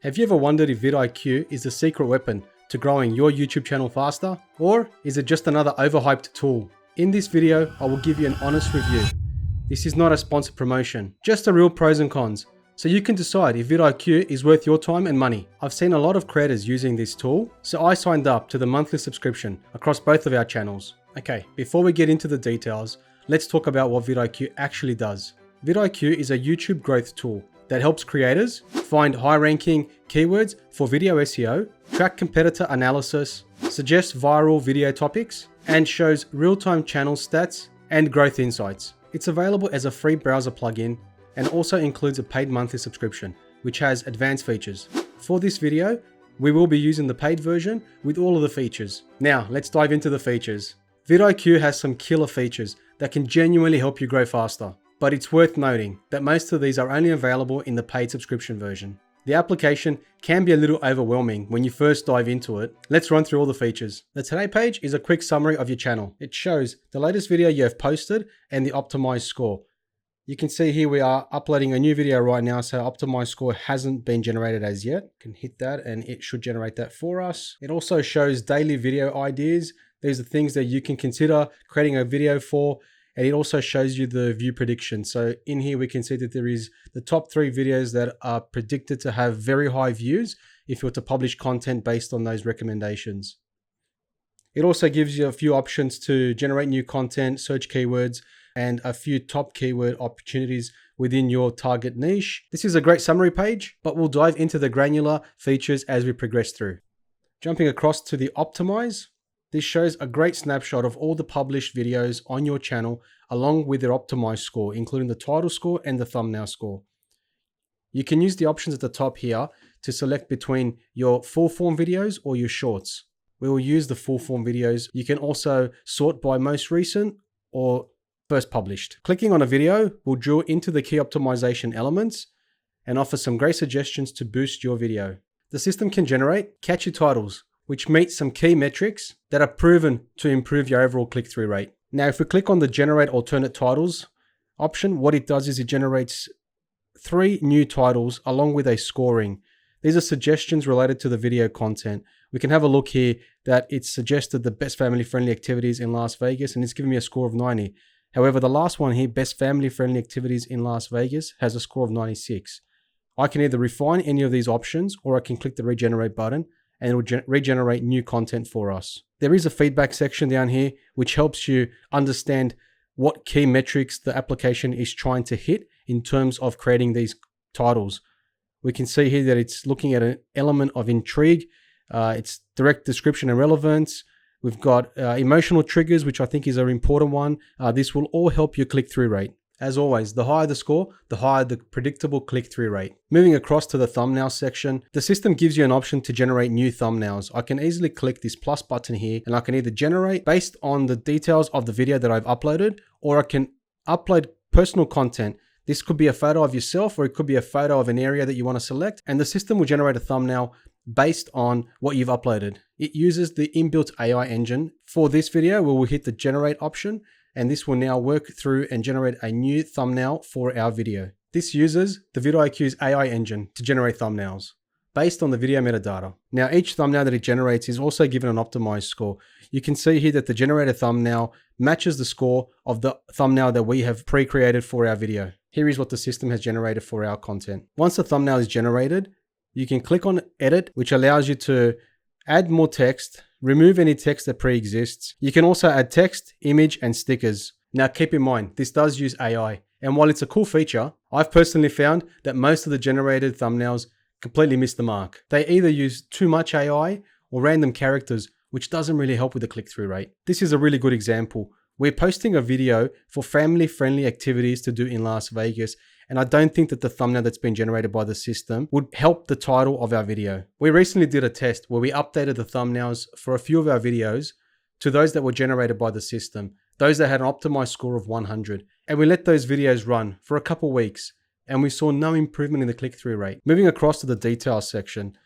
Have you ever wondered if vidIQ is the secret weapon to growing your YouTube channel faster? Or is it just another overhyped tool? In this video, I will give you an honest review. This is not a sponsored promotion, just the real pros and cons, so you can decide if vidIQ is worth your time and money. I've seen a lot of creators using this tool, so I signed up to the monthly subscription across both of our channels. Okay, before we get into the details, let's talk about what vidIQ actually does. vidIQ is a YouTube growth tool that helps creators find high-ranking keywords for video SEO, track competitor analysis, suggests viral video topics, and shows real-time channel stats and growth insights. It's available as a free browser plugin and also includes a paid monthly subscription, which has advanced features. For this video, we will be using the paid version with all of the features. Now, let's dive into the features. vidIQ has some killer features that can genuinely help you grow faster. But it's worth noting that most of these are only available in the paid subscription version. The application can be a little overwhelming when you first dive into it. Let's run through all the features. The Today page is a quick summary of your channel. It shows the latest video you have posted and the optimized score. You can see here we are uploading a new video right now, so optimized score hasn't been generated as yet. You can hit that and it should generate that for us. It also shows daily video ideas. These are things that you can consider creating a video for. And it also shows you the view prediction. So in here, we can see that there is the top 3 videos that are predicted to have very high views if you were to publish content based on those recommendations. It also gives you a few options to generate new content, search keywords, and a few top keyword opportunities within your target niche. This is a great summary page, but we'll dive into the granular features as we progress through. Jumping across to the optimize. This shows a great snapshot of all the published videos on your channel along with their optimized score, including the title score and the thumbnail score. You can use the options at the top here to select between your full form videos or your shorts. We will use the full form videos. You can also sort by most recent or first published. Clicking on a video will drill into the key optimization elements and offer some great suggestions to boost your video. The system can generate catchy titles, which meet some key metrics that are proven to improve your overall click-through rate. Now, if we click on the generate alternate titles option, what it does is it generates 3 new titles along with a scoring. These are suggestions related to the video content. We can have a look here that it's suggested the best family-friendly activities in Las Vegas, and it's giving me a score of 90. However, the last one here, best family-friendly activities in Las Vegas, has a score of 96. I can either refine any of these options or I can click the regenerate button and it will regenerate new content for us. There is a feedback section down here, which helps you understand what key metrics the application is trying to hit in terms of creating these titles. We can see here that it's looking at an element of intrigue, it's direct description and relevance. We've got emotional triggers, which I think is an important one. This will all help your click-through rate. As always, the higher the score, the higher the predictable click-through rate. Moving across to the thumbnail section, the system gives you an option to generate new thumbnails. I can easily click this plus button here and I can either generate based on the details of the video that I've uploaded, or I can upload personal content. This could be a photo of yourself or it could be a photo of an area that you want to select, and the system will generate a thumbnail based on what you've uploaded. It uses the inbuilt AI engine. For this video, we will hit the generate option, and this will now work through and generate a new thumbnail for our video. This uses the vidIQ's AI engine to generate thumbnails based on the video metadata. Now, each thumbnail that it generates is also given an optimized score. You can see here that the generated thumbnail matches the score of the thumbnail that we have pre-created for our video. Here is what the system has generated for our content. Once the thumbnail is generated, you can click on edit, which allows you to add more text, remove any text that pre-exists. You can also add text, image, and stickers. Now keep in mind, this does use AI. And while it's a cool feature, I've personally found that most of the generated thumbnails completely miss the mark. They either use too much AI or random characters, which doesn't really help with the click-through rate. This is a really good example. We're posting a video for family-friendly activities to do in Las Vegas, and I don't think that the thumbnail that's been generated by the system would help the title of our video. We recently did a test where we updated the thumbnails for a few of our videos to those that were generated by the system, those that had an optimized score of 100. And we let those videos run for a couple weeks, and we saw no improvement in the click-through rate. Moving across to the details section,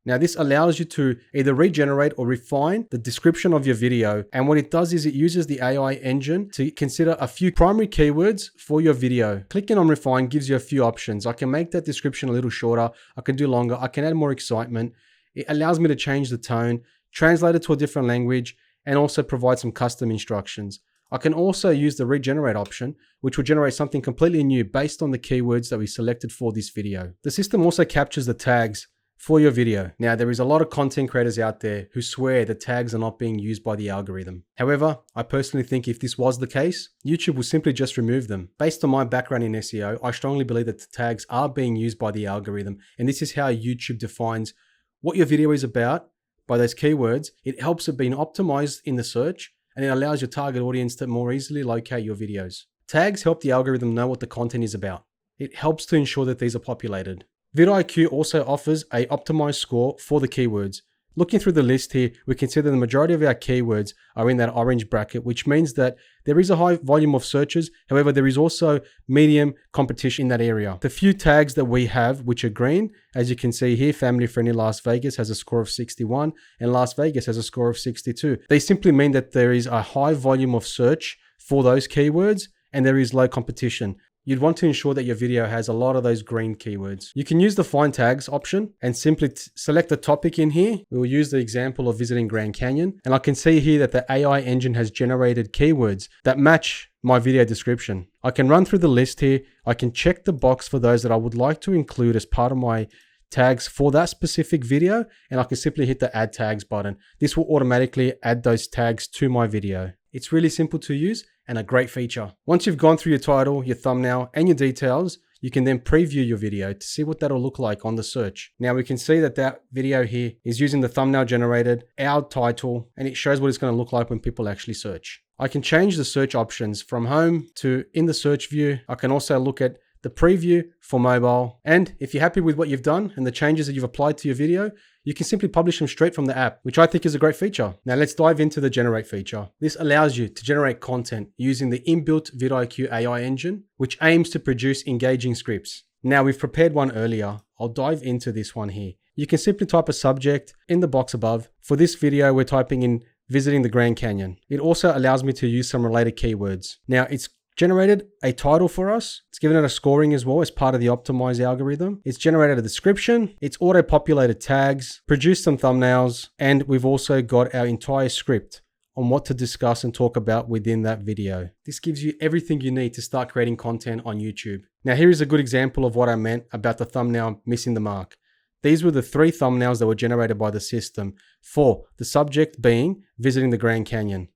Now this allows you to either regenerate or refine the description of your video. And what it does is it uses the AI engine to consider a few primary keywords for your video. Clicking on refine gives you a few options. I can make that description a little shorter. I can do longer. I can add more excitement. It allows me to change the tone, translate it to a different language, and also provide some custom instructions. I can also use the regenerate option, which will generate something completely new based on the keywords that we selected for this video. The system also captures the tags for your video. Now, there is a lot of content creators out there who swear that tags are not being used by the algorithm. However, I personally think if this was the case, YouTube will simply just remove them. Based on my background in SEO, I strongly believe that the tags are being used by the algorithm, and this is how YouTube defines what your video is about by those keywords. It helps it being optimized in the search, and it allows your target audience to more easily locate your videos. Tags help the algorithm know what the content is about. It helps to ensure that these are populated. vidIQ also offers an optimized score for the keywords. Looking through the list here, we can see that the majority of our keywords are in that orange bracket, which means that there is a high volume of searches. However, there is also medium competition in that area. The few tags that we have, which are green, as you can see here, family friendly Las Vegas has a score of 61 and Las Vegas has a score of 62. They simply mean that there is a high volume of search for those keywords and there is low competition. You'd want to ensure that your video has a lot of those green keywords. You can use the find tags option and simply select the topic in here. We will use the example of visiting Grand Canyon. And I can see here that the AI engine has generated keywords that match my video description. I can run through the list here. I can check the box for those that I would like to include as part of my tags for that specific video. And I can simply hit the add tags button. This will automatically add those tags to my video. It's really simple to use and a great feature. Once you've gone through your title, your thumbnail, and your details, you can then preview your video to see what that'll look like on the search. Now we can see that that video here is using the thumbnail generated, our title, and it shows what it's going to look like when people actually search. I can change the search options from home to in the search view. I can also look at the preview for mobile. And if you're happy with what you've done and the changes that you've applied to your video, you can simply publish them straight from the app, which I think is a great feature. Now let's dive into the generate feature. This allows you to generate content using the inbuilt vidIQ AI engine, which aims to produce engaging scripts. Now we've prepared one earlier. I'll dive into this one here. You can simply type a subject in the box above. For this video, we're typing in visiting the Grand Canyon. It also allows me to use some related keywords. Now it's generated a title for us. It's given it a scoring as well as part of the optimized algorithm. It's generated a description. It's auto-populated tags, produced some thumbnails, and we've also got our entire script on what to discuss and talk about within that video. This gives you everything you need to start creating content on YouTube. Now here is a good example of what I meant about the thumbnail missing the mark. These were the 3 thumbnails that were generated by the system for the subject being visiting the Grand Canyon.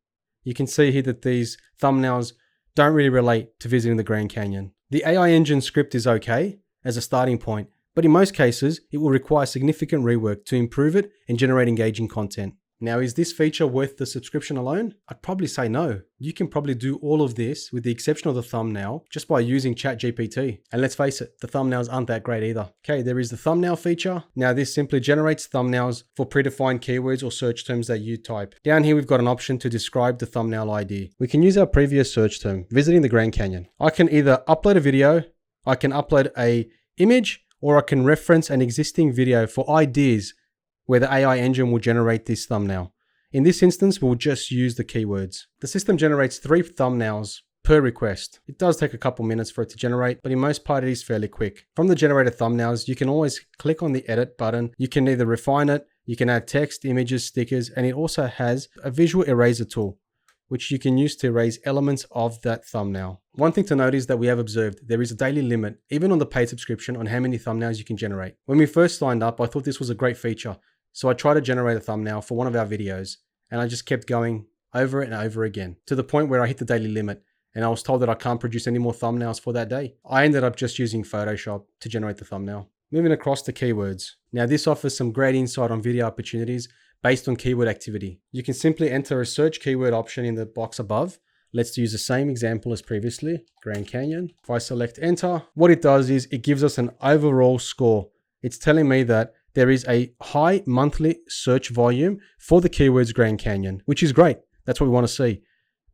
You can see here that these thumbnails don't really relate to visiting the Grand Canyon. The AI engine script is okay as a starting point, but in most cases, it will require significant rework to improve it and generate engaging content. Now, is this feature worth the subscription alone? I'd probably say no. You can probably do all of this with the exception of the thumbnail just by using ChatGPT. And let's face it, the thumbnails aren't that great either. Okay, there is the thumbnail feature. Now this simply generates thumbnails for predefined keywords or search terms that you type. Down here, we've got an option to describe the thumbnail ID. We can use our previous search term, visiting the Grand Canyon. I can either upload a video, I can upload a image, or I can reference an existing video for ideas where the AI engine will generate this thumbnail. In this instance, we'll just use the keywords. The system generates 3 thumbnails per request. It does take a couple minutes for it to generate, but in most part it is fairly quick. From the generated thumbnails, you can always click on the edit button. You can either refine it, you can add text, images, stickers, and it also has a visual eraser tool, which you can use to erase elements of that thumbnail. One thing to note is that we have observed there is a daily limit, even on the paid subscription, on how many thumbnails you can generate. When we first signed up, I thought this was a great feature. So I tried to generate a thumbnail for one of our videos and I just kept going over it and over again to the point where I hit the daily limit and I was told that I can't produce any more thumbnails for that day. I ended up just using Photoshop to generate the thumbnail. Moving across to keywords. Now this offers some great insight on video opportunities based on keyword activity. You can simply enter a search keyword option in the box above. Let's use the same example as previously, Grand Canyon. If I select enter, what it does is it gives us an overall score. It's telling me that there is a high monthly search volume for the keywords Grand Canyon, which is great. That's what we want to see.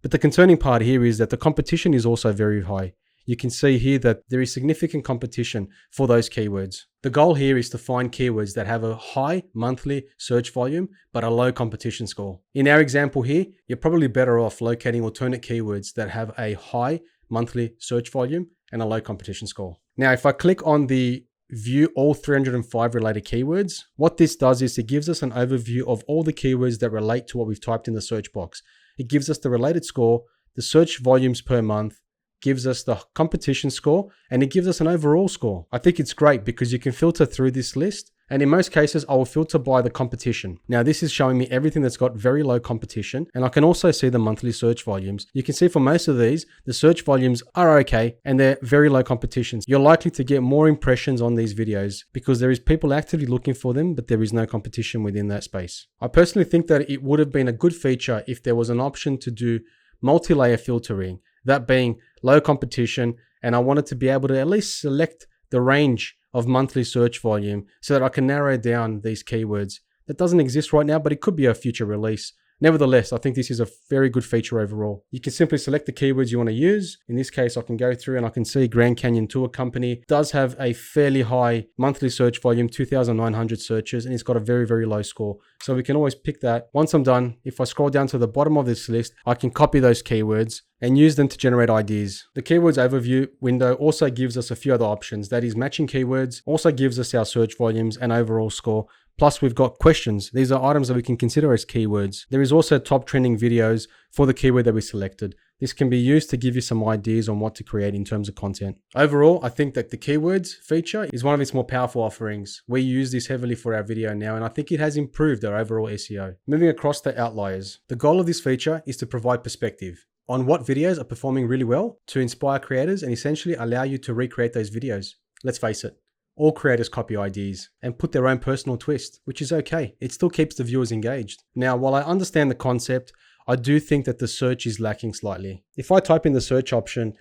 But the concerning part here is that the competition is also very high. you can see here that there is significant competition for those keywords. The goal here is to find keywords that have a high monthly search volume, but a low competition score. In our example here, you're probably better off locating alternate keywords that have a high monthly search volume and a low competition score. Now, if I click on the view all 305 related keywords, what this does is it gives us an overview of all the keywords that relate to what we've typed in the search box. It gives us the related score, the search volumes per month, gives us the competition score, and it gives us an overall score. I think it's great because you can filter through this list, and in most cases, I will filter by the competition. Now, this is showing me everything that's got very low competition, and I can also see the monthly search volumes. You can see for most of these, the search volumes are okay, and they're very low competitions. You're likely to get more impressions on these videos because there is people actively looking for them, but there is no competition within that space. I personally think that it would have been a good feature if there was an option to do multi-layer filtering, that being low competition, and I wanted to be able to at least select the range of monthly search volume so that I can narrow down these keywords. That doesn't exist right now, but it could be a future release. Nevertheless, I think this is a very good feature overall. You can simply select the keywords you want to use. In this case, I can go through and I can see Grand Canyon Tour Company does have a fairly high monthly search volume, 2,900 searches, and it's got a very, very low score. So we can always pick that. Once I'm done, if I scroll down to the bottom of this list, I can copy those keywords and use them to generate ideas. The keywords overview window also gives us a few other options. That is matching keywords, also gives us our search volumes and overall score. Plus we've got questions. These are items that we can consider as keywords. There is also top trending videos for the keyword that we selected. This can be used to give you some ideas on what to create in terms of content. Overall, I think that the keywords feature is one of its more powerful offerings. We use this heavily for our video now, and I think it has improved our overall SEO. Moving across to Outliers. The goal of this feature is to provide perspective on what videos are performing really well to inspire creators and essentially allow you to recreate those videos. Let's face it, all creators copy ideas and put their own personal twist, which is okay. It still keeps the viewers engaged. Now, while I understand the concept, I do think that the search is lacking slightly. If I type in the search option,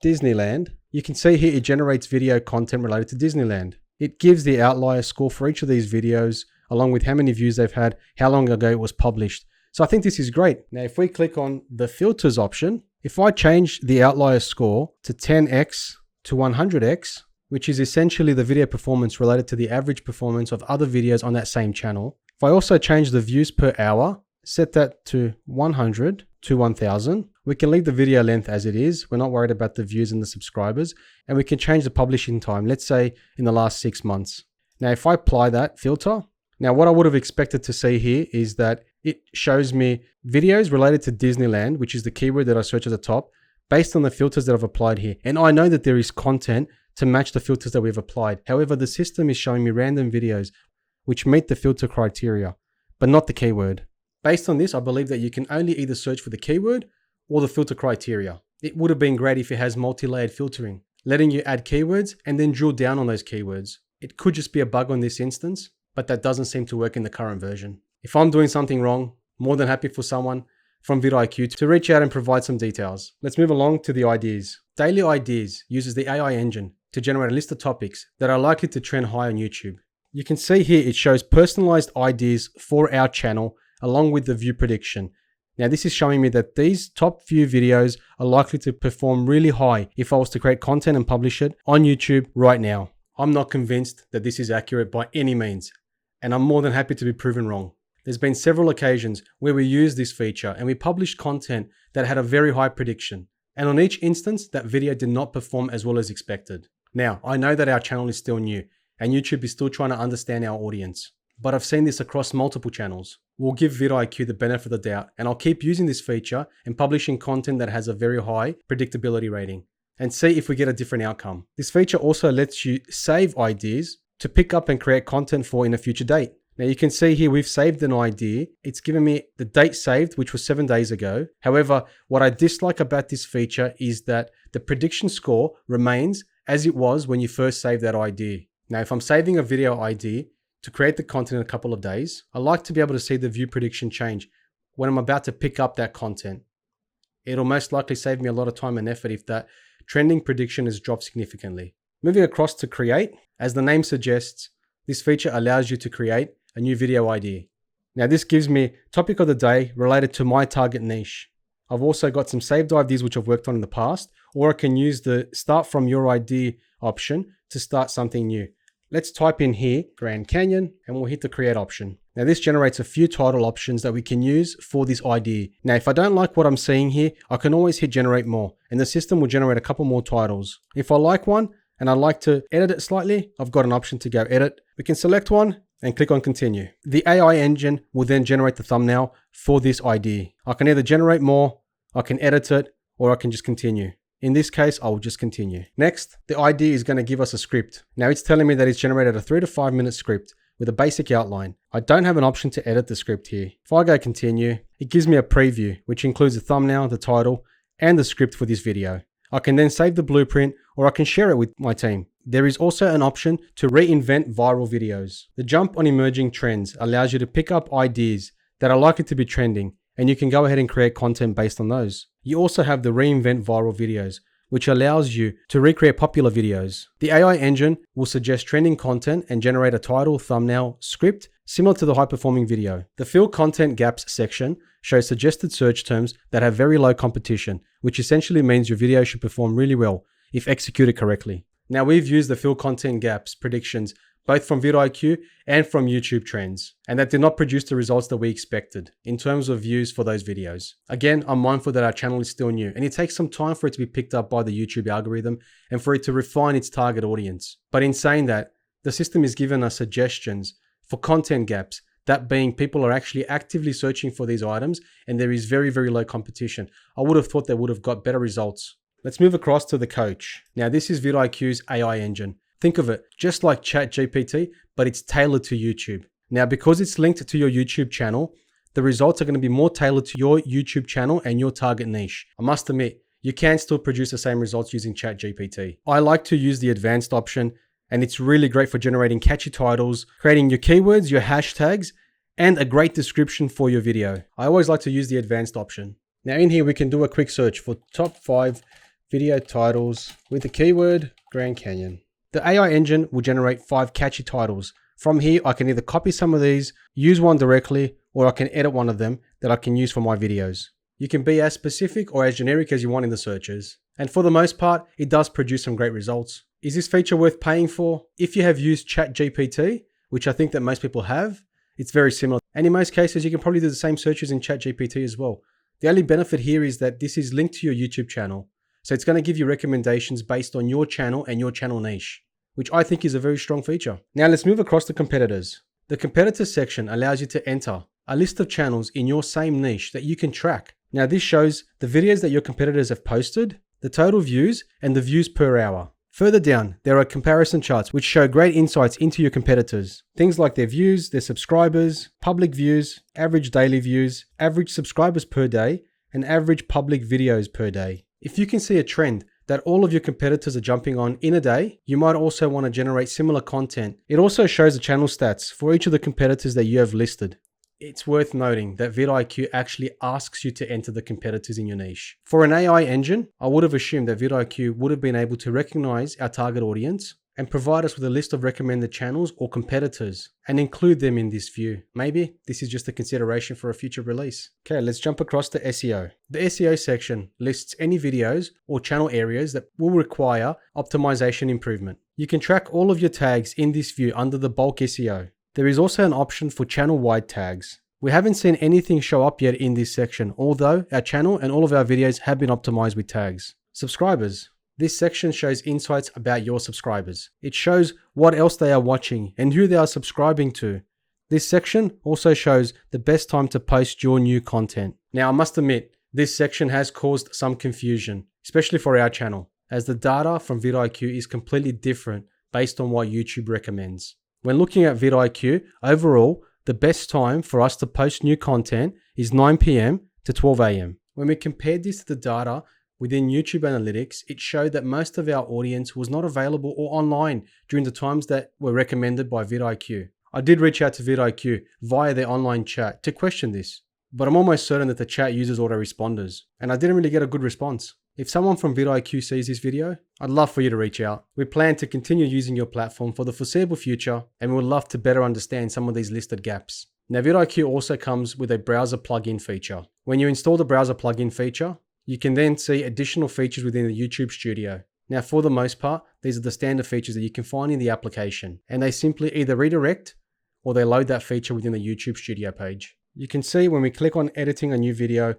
Disneyland, you can see here it generates video content related to Disneyland. It gives the outlier score for each of these videos, along with how many views they've had, how long ago it was published. So I think this is great. Now, if we click on the filters option, if I change the outlier score to 10x to 100x, which is essentially the video performance related to the average performance of other videos on that same channel. If I also change the views per hour, set that to 100 to 1000, we can leave the video length as it is. We're not worried about the views and the subscribers, and we can change the publishing time, let's say in the last 6 months. Now, if I apply that filter, now what I would have expected to see here is that it shows me videos related to Disneyland, which is the keyword that I search at the top, based on the filters that I've applied here. And I know that there is content to match the filters that we've applied. However, the system is showing me random videos which meet the filter criteria, but not the keyword. Based on this, I believe that you can only either search for the keyword or the filter criteria. It would have been great if it has multi-layered filtering, letting you add keywords and then drill down on those keywords. It could just be a bug on this instance, but that doesn't seem to work in the current version. If I'm doing something wrong, more than happy for someone from vidIQ to reach out and provide some details. Let's move along to the ideas. Daily Ideas uses the AI engine to generate a list of topics that are likely to trend high on YouTube. You can see here it shows personalized ideas for our channel along with the view prediction. Now this is showing me that these top few videos are likely to perform really high if I was to create content and publish it on YouTube right now. I'm not convinced that this is accurate by any means, and I'm more than happy to be proven wrong. There's been several occasions where we used this feature and we published content that had a very high prediction. And on each instance, that video did not perform as well as expected. Now, I know that our channel is still new and YouTube is still trying to understand our audience, but I've seen this across multiple channels. We'll give vidIQ the benefit of the doubt, and I'll keep using this feature and publishing content that has a very high predictability rating and see if we get a different outcome. This feature also lets you save ideas to pick up and create content for in a future date. Now you can see here we've saved an idea. It's given me the date saved, which was 7 days ago. However, what I dislike about this feature is that the prediction score remains as it was when you first saved that idea. Now, if I'm saving a video idea to create the content in a couple of days, I like to be able to see the view prediction change when I'm about to pick up that content. It'll most likely save me a lot of time and effort if that trending prediction has dropped significantly. Moving across to create, as the name suggests, this feature allows you to create a new video idea. Now this gives me topic of the day related to my target niche. I've also got some saved ideas which I've worked on in the past, or I can use the start from your idea option to start something new. Let's type in here Grand Canyon and we'll hit the create option. Now this generates a few title options that we can use for this idea. Now if I don't like what I'm seeing here, I can always hit generate more and the system will generate a couple more titles. If I like one and I'd like to edit it slightly, I've got an option to go edit. We can select one and click on continue. The AI engine will then generate the thumbnail for this idea. I can either generate more, I can edit it, or I can just continue. In this case, I will just continue. Next, the idea is going to give us a script. Now it's telling me that it's generated a 3 to 5 minute script with a basic outline. I don't have an option to edit the script here. If I go continue, it gives me a preview, which includes the thumbnail, the title, and the script for this video. I can then save the blueprint or I can share it with my team. There is also an option to reinvent viral videos. The jump on emerging trends allows you to pick up ideas that are likely to be trending and you can go ahead and create content based on those. You also have the reinvent viral videos, which allows you to recreate popular videos. The AI engine will suggest trending content and generate a title, thumbnail, script similar to the high-performing video. The fill content gaps section shows suggested search terms that have very low competition, which essentially means your video should perform really well if executed correctly. Now we've used the fill content gaps predictions both from vidIQ and from YouTube trends, and that did not produce the results that we expected in terms of views for those videos. Again, I'm mindful that our channel is still new and it takes some time for it to be picked up by the YouTube algorithm and for it to refine its target audience. But in saying that, the system is giving us suggestions for content gaps, that being people are actually actively searching for these items and there is very, very low competition. I would have thought they would have got better results. Let's move across to the coach. Now this is vidIQ's AI engine. Think of it just like ChatGPT, but it's tailored to YouTube. Now, because it's linked to your YouTube channel, the results are going to be more tailored to your YouTube channel and your target niche. I must admit, you can still produce the same results using ChatGPT. I like to use the advanced option, and it's really great for generating catchy titles, creating your keywords, your hashtags, and a great description for your video. I always like to use the advanced option. Now in here, we can do a quick search for top 5 video titles with the keyword Grand Canyon. The AI engine will generate 5 catchy titles. From here, I can either copy some of these, use one directly, or I can edit one of them that I can use for my videos. You can be as specific or as generic as you want in the searches. And for the most part, it does produce some great results. Is this feature worth paying for? If you have used ChatGPT, which I think that most people have, it's very similar. And in most cases, you can probably do the same searches in ChatGPT as well. The only benefit here is that this is linked to your YouTube channel. So it's going to give you recommendations based on your channel and your channel niche, which I think is a very strong feature. Now let's move across to competitors. The competitors section allows you to enter a list of channels in your same niche that you can track. Now this shows the videos that your competitors have posted, the total views, and the views per hour. Further down, there are comparison charts which show great insights into your competitors. Things like their views, their subscribers, public views, average daily views, average subscribers per day, and average public videos per day. If you can see a trend that all of your competitors are jumping on in a day, you might also want to generate similar content. It also shows the channel stats for each of the competitors that you have listed. It's worth noting that vidIQ actually asks you to enter the competitors in your niche. For an AI engine, I would have assumed that vidIQ would have been able to recognize our target audience and provide us with a list of recommended channels or competitors and include them in this view. Maybe this is just a consideration for a future release. Okay, let's jump across to SEO. The SEO section lists any videos or channel areas that will require optimization improvement. You can track all of your tags in this view under the bulk SEO. There is also an option for channel-wide tags. We haven't seen anything show up yet in this section, although our channel and all of our videos have been optimized with tags. Subscribers. This section shows insights about your subscribers. It shows what else they are watching and who they are subscribing to. This section also shows the best time to post your new content. Now, I must admit, this section has caused some confusion, especially for our channel, as the data from vidIQ is completely different based on what YouTube recommends. When looking at vidIQ, overall, the best time for us to post new content is 9 PM to 12 AM. When we compared this to the data within YouTube Analytics, it showed that most of our audience was not available or online during the times that were recommended by vidIQ. I did reach out to vidIQ via their online chat to question this, but I'm almost certain that the chat uses autoresponders, and I didn't really get a good response. If someone from vidIQ sees this video, I'd love for you to reach out. We plan to continue using your platform for the foreseeable future, and we would love to better understand some of these listed gaps. Now vidIQ also comes with a browser plugin feature. When you install the browser plugin feature, you can then see additional features within the YouTube Studio. Now for the most part, these are the standard features that you can find in the application, and they simply either redirect or they load that feature within the YouTube Studio page. You can see when we click on editing a new video,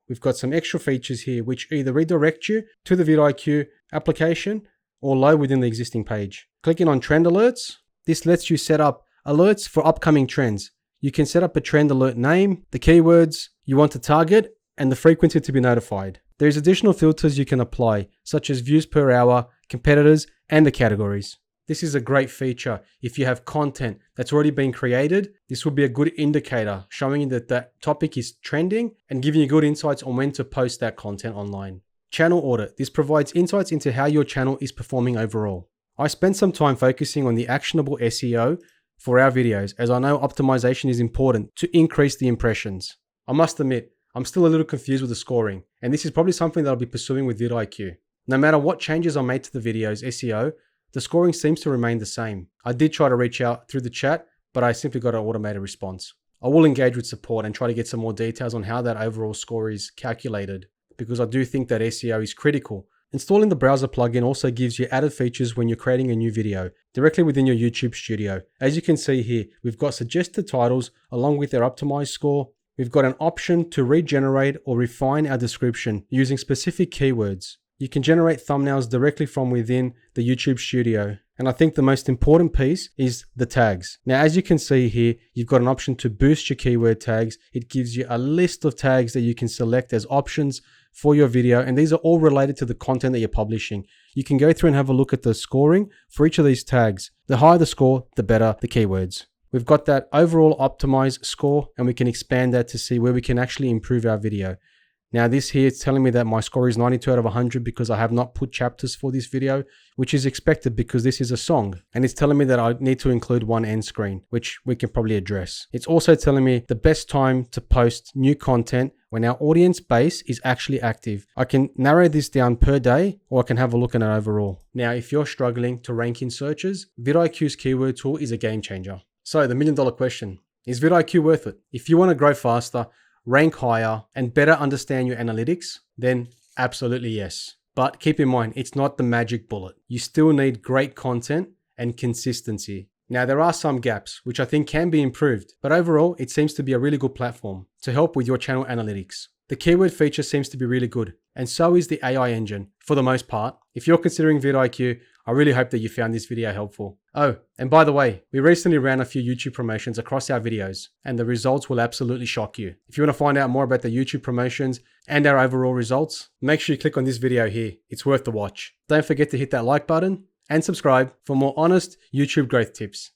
we've got some extra features here which either redirect you to the vidIQ application or load within the existing page. Clicking on trend alerts, this lets you set up alerts for upcoming trends. You can set up a trend alert name, the keywords you want to target, and the frequency to be notified. There's additional filters you can apply, such as views per hour, competitors, and the categories. This is a great feature. If you have content that's already been created, this will be a good indicator showing you that that topic is trending and giving you good insights on when to post that content online. Channel audit. This provides insights into how your channel is performing overall. I spent some time focusing on the actionable SEO for our videos, as I know optimization is important to increase the impressions. I must admit, I'm still a little confused with the scoring, and this is probably something that I'll be pursuing with vidIQ. No matter what changes I made to the video's SEO, the scoring seems to remain the same. I did try to reach out through the chat, but I simply got an automated response. I will engage with support and try to get some more details on how that overall score is calculated, because I do think that SEO is critical. Installing the browser plugin also gives you added features when you're creating a new video directly within your YouTube Studio. As you can see here, we've got suggested titles along with their optimized score. We've got an option to regenerate or refine our description using specific keywords. You can generate thumbnails directly from within the YouTube Studio. And I think the most important piece is the tags. Now, as you can see here, you've got an option to boost your keyword tags. It gives you a list of tags that you can select as options for your video. And these are all related to the content that you're publishing. You can go through and have a look at the scoring for each of these tags. The higher the score, the better the keywords. We've got that overall optimized score, and we can expand that to see where we can actually improve our video. Now this here is telling me that my score is 92 out of 100 because I have not put chapters for this video, which is expected because this is a song. And it's telling me that I need to include one end screen, which we can probably address. It's also telling me the best time to post new content when our audience base is actually active. I can narrow this down per day, or I can have a look at it overall. Now, if you're struggling to rank in searches, vidIQ's keyword tool is a game changer. So the $1 million question, is vidIQ worth it? If you want to grow faster, rank higher, and better understand your analytics, then absolutely yes. But keep in mind, it's not the magic bullet. You still need great content and consistency. Now, there are some gaps, which I think can be improved, but overall, it seems to be a really good platform to help with your channel analytics. The keyword feature seems to be really good, and so is the AI engine, for the most part. If you're considering vidIQ, I really hope that you found this video helpful. Oh, and by the way, we recently ran a few YouTube promotions across our videos, and the results will absolutely shock you. If you want to find out more about the YouTube promotions and our overall results, make sure you click on this video here. It's worth the watch. Don't forget to hit that like button and subscribe for more honest YouTube growth tips.